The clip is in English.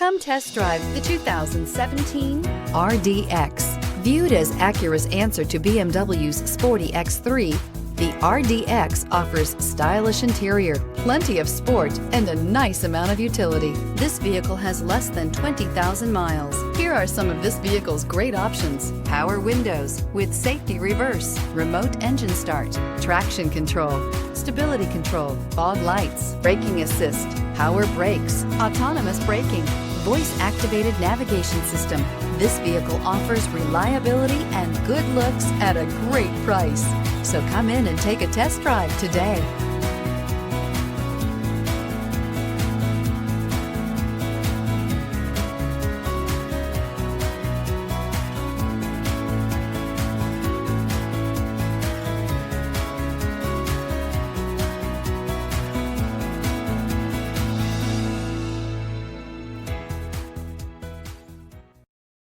Come test drive the 2017 RDX. Viewed as Acura's answer to BMW's sporty X3, the RDX offers stylish interior, plenty of sport, and a nice amount of utility. This vehicle has less than 20,000 miles. Here are some of this vehicle's great options: power windows with safety reverse, remote engine start, traction control, stability control, fog lights, braking assist, power brakes, autonomous braking, voice-activated navigation system. This vehicle offers reliability and good looks at a great price. So come in and take a test drive today.